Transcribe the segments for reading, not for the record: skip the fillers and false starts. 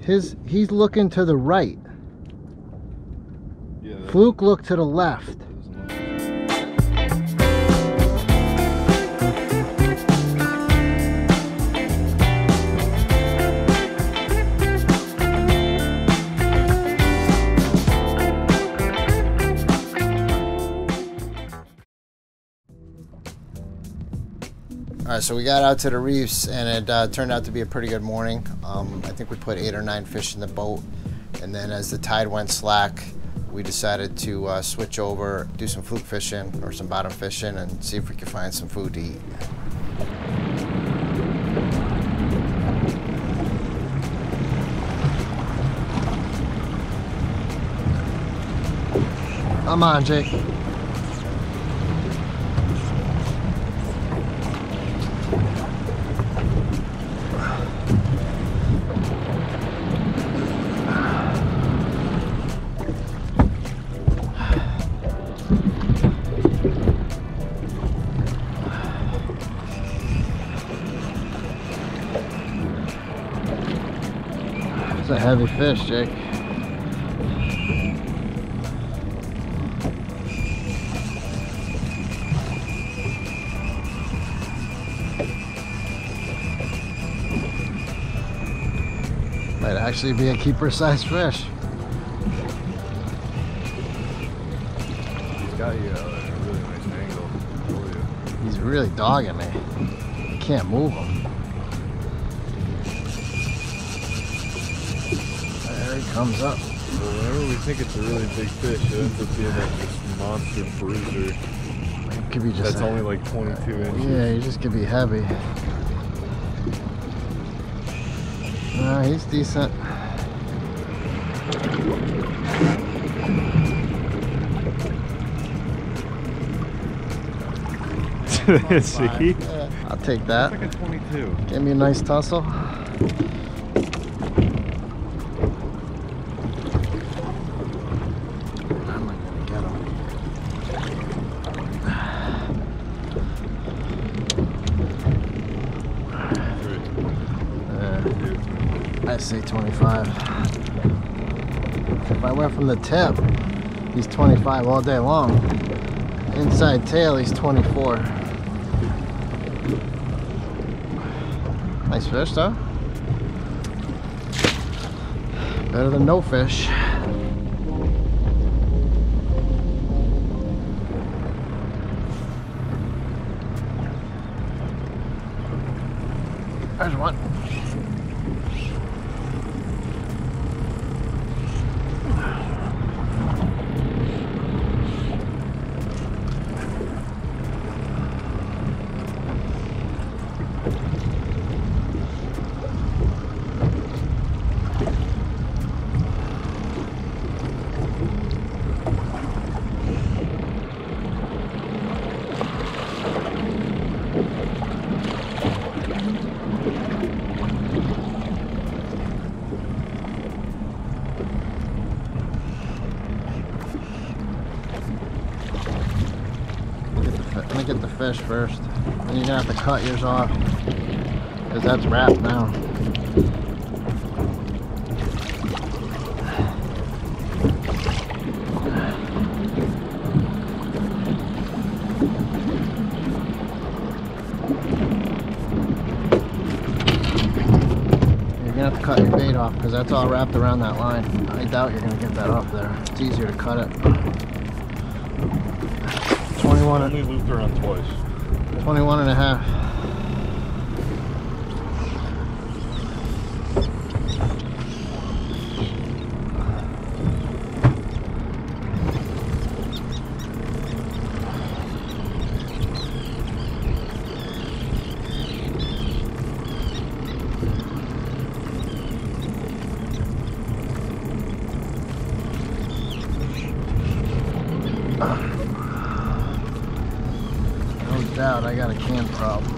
He's looking to the right. Yeah, Fluke looked to the left. Alright, so we got out to the reefs and it turned out to be a pretty good morning. I think we put 8 or 9 fish in the boat, and then as the tide went slack, we decided to switch over, do some fluke fishing or some bottom fishing, and see if we could find some food to eat. Come on, Jake. It's a heavy fish, Jake. Might actually be a keeper-sized fish. he's got you at a really nice angle for you. He's really dogging me. I can't move him. There he comes up. Well, whenever we think it's a really big fish, it ends up being like this monster bruiser. It could be just that's only like 22 inches. Yeah, he just could be heavy. No, he's decent. See? Yeah, I'll take that. It's like a 22. Give me a nice tussle. I say 25. If I went from the tip, he's 25 all day long. Inside tail, he's 24. Nice fish, though. Better than no fish. There's one. Let me get the fish first. Then you're gonna have to cut yours off, because that's wrapped now. You're gonna have to cut your bait off, because that's all wrapped around that line. I doubt you're gonna get that off there. It's easier to cut it. 21. Only looped around twice. 21 and a half. No doubt I got a can problem.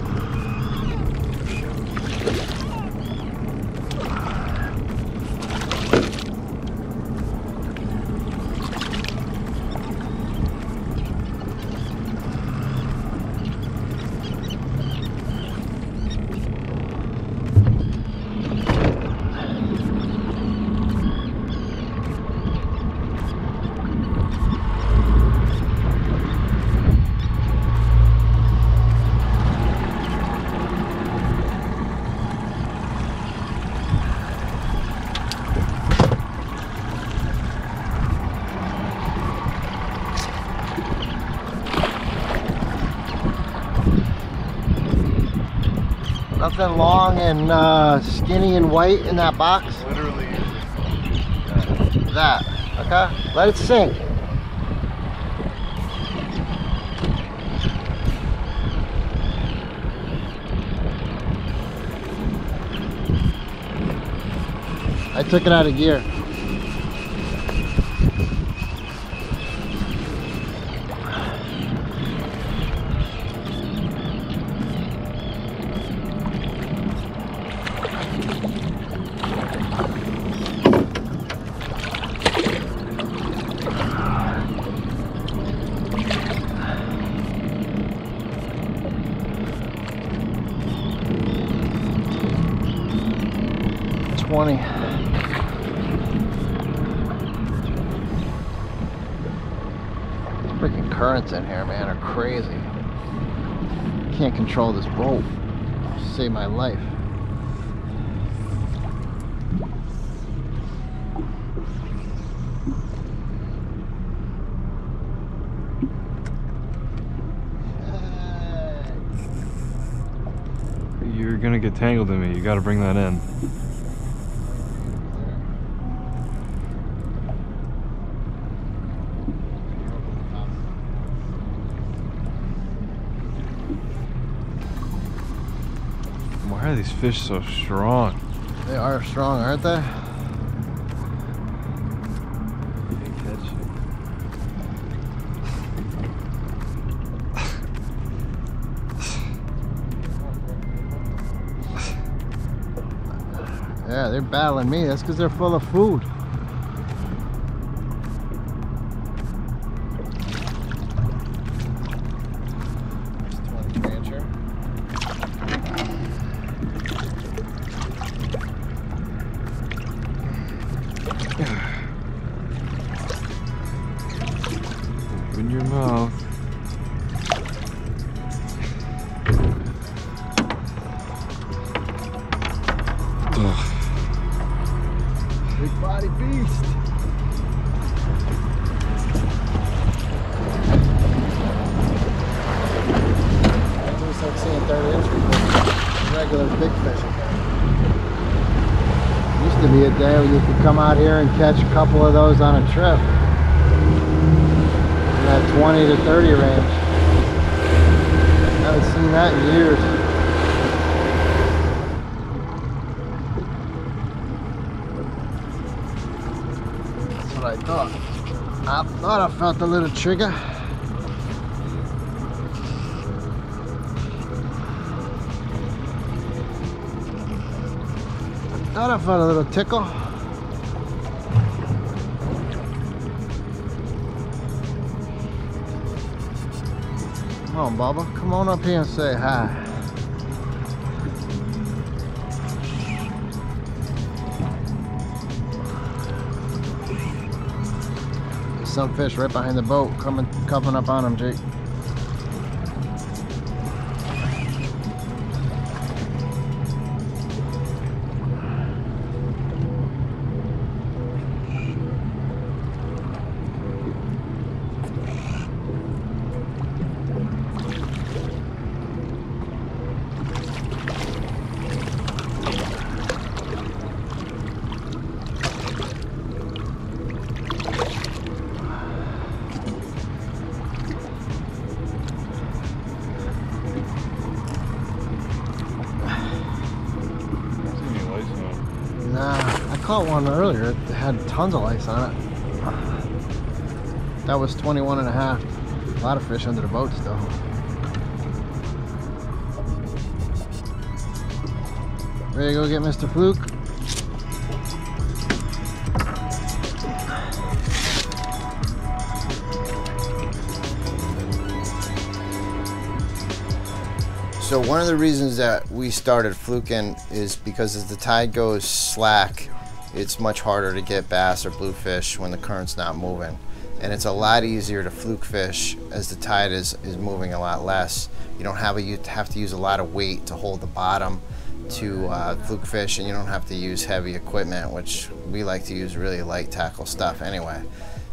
Nothing long and skinny and white in that box? Literally. That. Okay? Let it sink. I took it out of gear. Freaking currents in here, man, are crazy. Can't control this boat. Save my life. You're gonna get tangled in me. You gotta bring that in. Why are these fish so strong? They are strong, aren't they? Yeah, they're battling me. That's because they're full of food. Open your mouth. Big body beast. At least I'm seeing 30-inch before regular big fish again. Used to be a day when you could come out here and catch a couple of those on a trip. In that 20 to 30 range. Haven't seen that in years. That's what I thought. I thought I felt a little trigger. Thought I felt a little tickle. Come on, Bubba. Come on up here and say hi. There's some fish right behind the boat coming up on them, Jake. I caught one earlier. It had tons of lice on it. That was 21 and a half. A lot of fish under the boat still. Ready to go get Mr. Fluke? So one of the reasons that we started fluking is because as the tide goes slack, it's much harder to get bass or bluefish when the current's not moving. And it's a lot easier to fluke fish as the tide is moving a lot less. You don't have to use a lot of weight to hold the bottom to fluke fish, and you don't have to use heavy equipment, which we like to use really light tackle stuff anyway.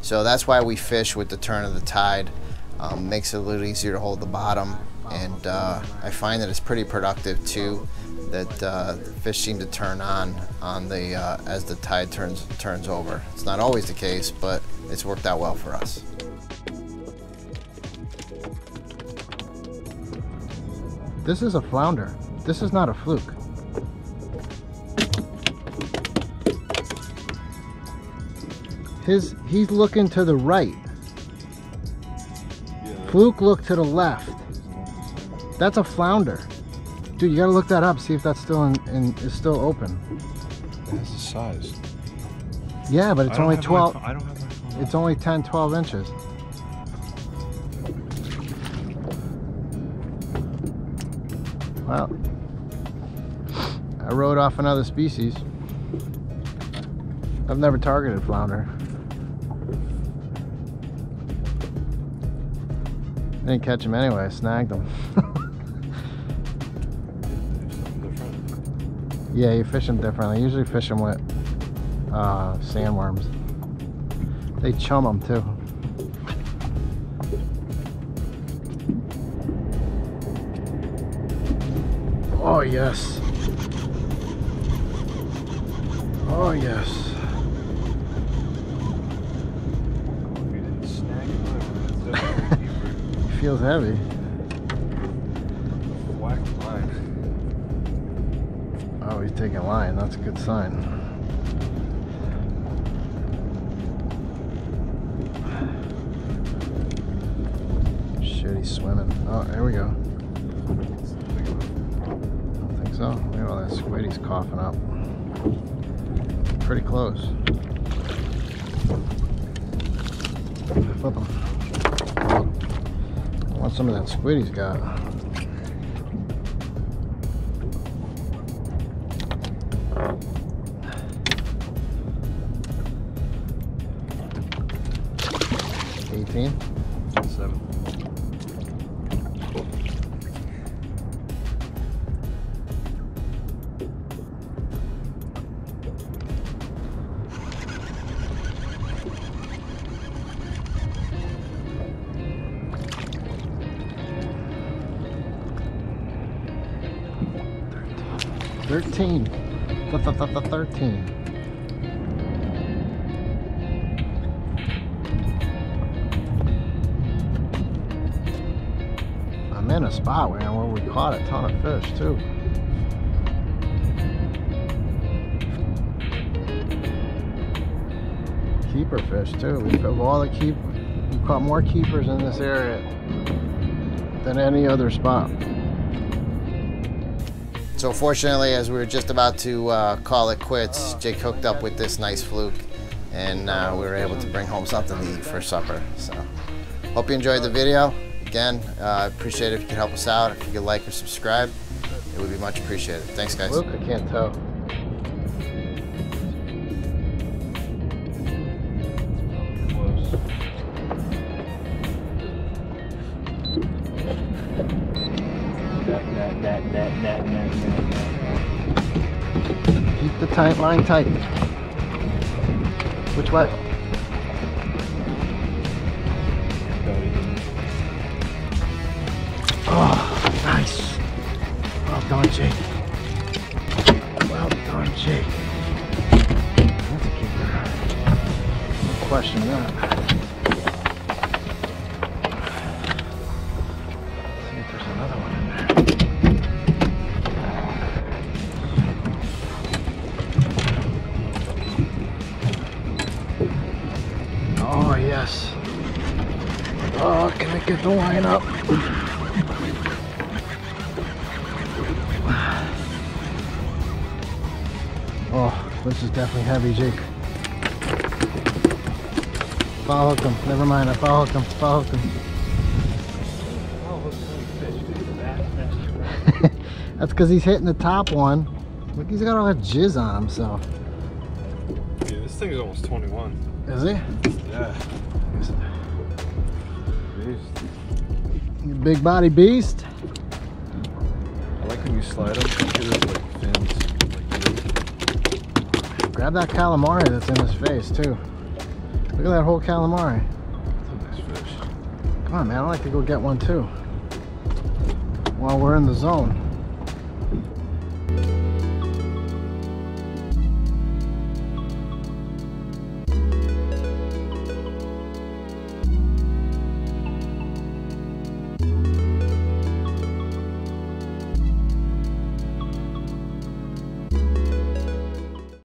So that's why we fish with the turn of the tide. Makes it a little easier to hold the bottom. And I find that it's pretty productive too. that fish seem to turn on the as the tide turns over. It's not always the case, but it's worked out well for us. This is a flounder. This is not a fluke. He's looking to the right. Fluke looked to the left. That's a flounder. Dude, you gotta look that up, see if that's still is still open. It has the size. Yeah, but it's only 12. I don't have my phone. It's only 10, 12 inches. Well, I rode off another species. I've never targeted flounder. I didn't catch him anyway, I snagged him. Yeah, you fish them differently. I usually fish them with sandworms. They chum them too. Oh yes. Oh yes. Feels heavy. Whack line. Oh, he's taking line. That's a good sign. Shit, he's swimming. Oh, there we go. I don't think so. Look at all that squid he's coughing up. Pretty close. Flip him. I want some of that squid he's got. $18. 7. $13. 13. I'm in a spot where we caught a ton of fish too. Keeper fish too. We caught more keepers in this area than any other spot. So fortunately, as we were just about to call it quits, Jake hooked up with this nice fluke, and we were able to bring home something to eat for supper. So hope you enjoyed the video. Again, appreciate it if you could help us out. If you could like or subscribe, it would be much appreciated. Thanks, guys. Fluke, I can't tell. Keep the tight line tight. Which way? Oh, nice. Well done, Jake. Well done, Jake. That's a keeper. No question that. Oh yes. Oh, can I get the line up? Oh, this is definitely heavy, Jake. Foul hook him. Never mind, I foul hook him. Foul hook him. That's because he's hitting the top one. Look, he's got all that jizz on himself. Yeah, this thing is almost 21. Is he? Yeah. Beast. Big body beast. I like when you slide them. There's like fins. Like Grab that calamari that's in his face too. Look at that whole calamari. that's a nice fish. Come on, man. I'd like to go get one too. While we're in the zone.